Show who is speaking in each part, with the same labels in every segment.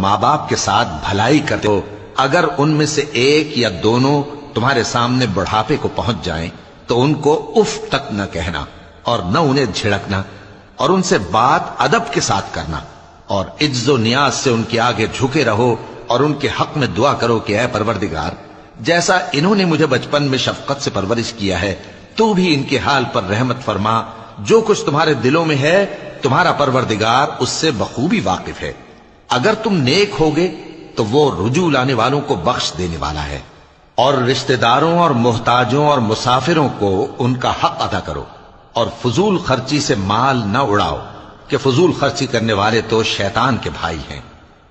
Speaker 1: ماں باپ کے ساتھ بھلائی کرتے ہو، اگر ان میں سے ایک یا دونوں تمہارے سامنے بڑھاپے کو پہنچ جائیں تو ان کو اف تک نہ کہنا اور نہ انہیں جھڑکنا، اور ان سے بات ادب کے ساتھ کرنا، اور عجز و نیاز سے ان کے آگے جھکے رہو اور ان کے حق میں دعا کرو کہ اے پروردگار، جیسا انہوں نے مجھے بچپن میں شفقت سے پرورش کیا ہے تو بھی ان کے حال پر رحمت فرما، جو کچھ تمہارے دلوں میں ہے تمہارا پروردگار اس سے بخوبی واقف ہے، اگر تم نیک ہوگے تو وہ رجوع لانے والوں کو بخش دینے والا ہے، اور رشتہ داروں اور محتاجوں اور مسافروں کو ان کا حق ادا کرو، اور فضول خرچی سے مال نہ اڑاؤ کہ فضول خرچی کرنے والے تو شیطان کے بھائی ہیں،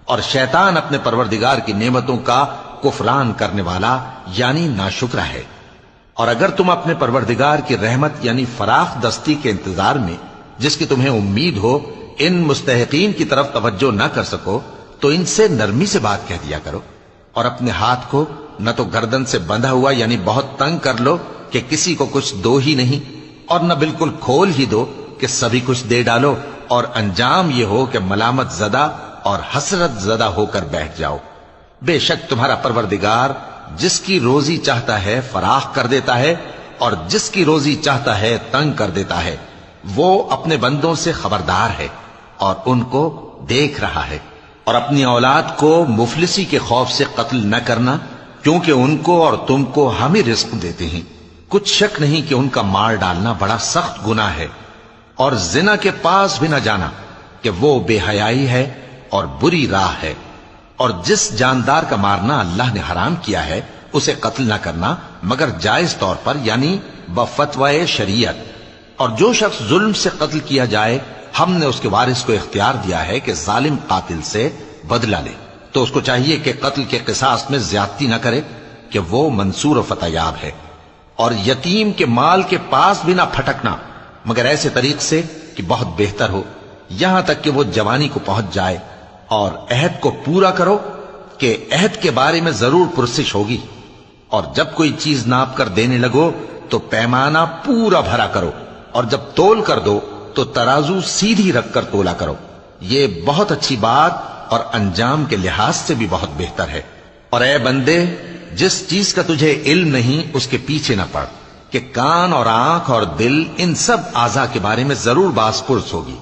Speaker 1: اور شیطان اپنے پروردگار کی نعمتوں کا کفران کرنے والا یعنی ناشکرا ہے۔ اور اگر تم اپنے پروردگار کی رحمت یعنی فراخ دستی کے انتظار میں جس کی تمہیں امید ہو ان مستحقین کی طرف توجہ نہ کر سکو تو ان سے نرمی سے بات کہہ دیا کرو، اور اپنے ہاتھ کو نہ تو گردن سے بندھا ہوا یعنی بہت تنگ کر لو کہ کسی کو کچھ دو ہی نہیں، اور نہ بالکل کھول ہی دو کہ سبھی کچھ دے ڈالو، اور انجام یہ ہو کہ ملامت زدہ اور حسرت زدہ ہو کر بیٹھ جاؤ۔ بے شک تمہارا پروردگار جس کی روزی چاہتا ہے فراخ کر دیتا ہے، اور جس کی روزی چاہتا ہے تنگ کر دیتا ہے، وہ اپنے بندوں سے خبردار ہے اور ان کو دیکھ رہا ہے۔ اور اپنی اولاد کو مفلسی کے خوف سے قتل نہ کرنا، کیونکہ ان کو اور تم کو ہم ہی رزق دیتے ہیں، کچھ شک نہیں کہ ان کا مار ڈالنا بڑا سخت گناہ ہے۔ اور زنا کے پاس بھی نہ جانا کہ وہ بے حیائی ہے اور بری راہ ہے، اور جس جاندار کا مارنا اللہ نے حرام کیا ہے اسے قتل نہ کرنا مگر جائز طور پر یعنی بفتوائے شریعت، اور جو شخص ظلم سے قتل کیا جائے ہم نے اس کے وارث کو اختیار دیا ہے کہ ظالم قاتل سے بدلہ لے، تو اس کو چاہیے کہ قتل کے قصاص میں زیادتی نہ کرے کہ وہ منصور و فتح یاب ہے۔ اور یتیم کے مال کے پاس بھی نہ پھٹکنا مگر ایسے طریق سے کہ بہت بہتر ہو، یہاں تک کہ وہ جوانی کو پہنچ جائے، اور عہد کو پورا کرو کہ عہد کے بارے میں ضرور پرسش ہوگی، اور جب کوئی چیز ناپ کر دینے لگو تو پیمانہ پورا بھرا کرو، اور جب تول کر دو تو ترازو سیدھی رکھ کر تولا کرو، یہ بہت اچھی بات اور انجام کے لحاظ سے بھی بہت بہتر ہے۔ اور اے بندے، جس چیز کا تجھے علم نہیں اس کے پیچھے نہ پڑ کہ کان اور آنکھ اور دل ان سب اعضاء کے بارے میں ضرور باز پرس ہوگی،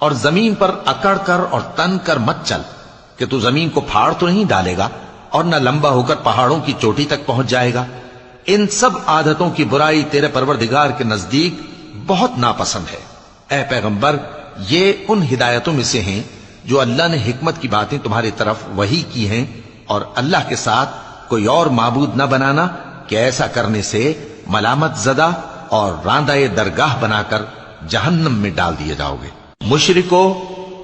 Speaker 1: اور زمین پر اکڑ کر اور تن کر مت چل کہ تو زمین کو پھاڑ تو نہیں ڈالے گا اور نہ لمبا ہو کر پہاڑوں کی چوٹی تک پہنچ جائے گا۔ ان سب عادتوں کی برائی تیرے پروردگار کے نزدیک بہت ناپسند ہے۔ اے پیغمبر، یہ ان ہدایتوں میں سے ہیں جو اللہ نے حکمت کی باتیں تمہاری طرف وحی کی ہیں، اور اللہ کے ساتھ کوئی اور معبود نہ بنانا کہ ایسا کرنے سے ملامت زدہ اور راندہ درگاہ بنا کر جہنم میں ڈال دیے جاؤ گے۔ مشرکو،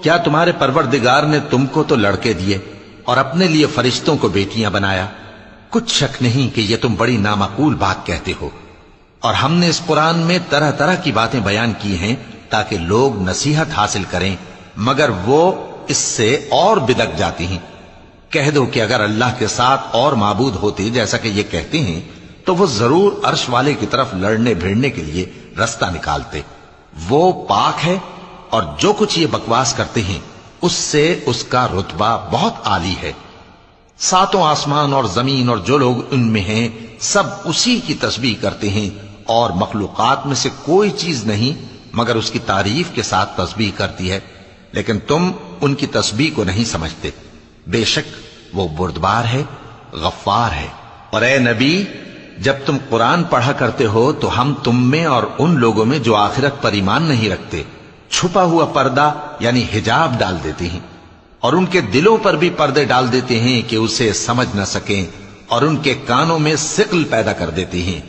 Speaker 1: کیا تمہارے پروردگار نے تم کو تو لڑکے دیے اور اپنے لیے فرشتوں کو بیٹیاں بنایا؟ کچھ شک نہیں کہ یہ تم بڑی نامعقول بات کہتے ہو، اور ہم نے اس قرآن میں طرح طرح کی باتیں بیان کی ہیں تاکہ لوگ نصیحت حاصل کریں، مگر وہ اس سے اور بدک جاتی ہیں۔ کہہ دو کہ اگر اللہ کے ساتھ اور معبود ہوتے جیسا کہ یہ کہتے ہیں تو وہ ضرور عرش والے کی طرف لڑنے بھیڑنے کے لیے رستہ نکالتے، وہ پاک ہے، اور جو کچھ یہ بکواس کرتے ہیں اس سے اس کا رتبہ بہت عالی ہے۔ ساتوں آسمان اور زمین اور جو لوگ ان میں ہیں سب اسی کی تسبیح کرتے ہیں، اور مخلوقات میں سے کوئی چیز نہیں مگر اس کی تعریف کے ساتھ تسبیح کرتی ہے، لیکن تم ان کی تسبیح کو نہیں سمجھتے۔ بے شک وہ بردبار ہے، غفار ہے۔ اور اے نبی، جب تم قرآن پڑھا کرتے ہو تو ہم تم میں اور ان لوگوں میں جو آخرت پر ایمان نہیں رکھتے چھپا ہوا پردہ یعنی حجاب ڈال دیتے ہیں، اور ان کے دلوں پر بھی پردے ڈال دیتے ہیں کہ اسے سمجھ نہ سکیں، اور ان کے کانوں میں ثقل پیدا کر دیتے ہیں۔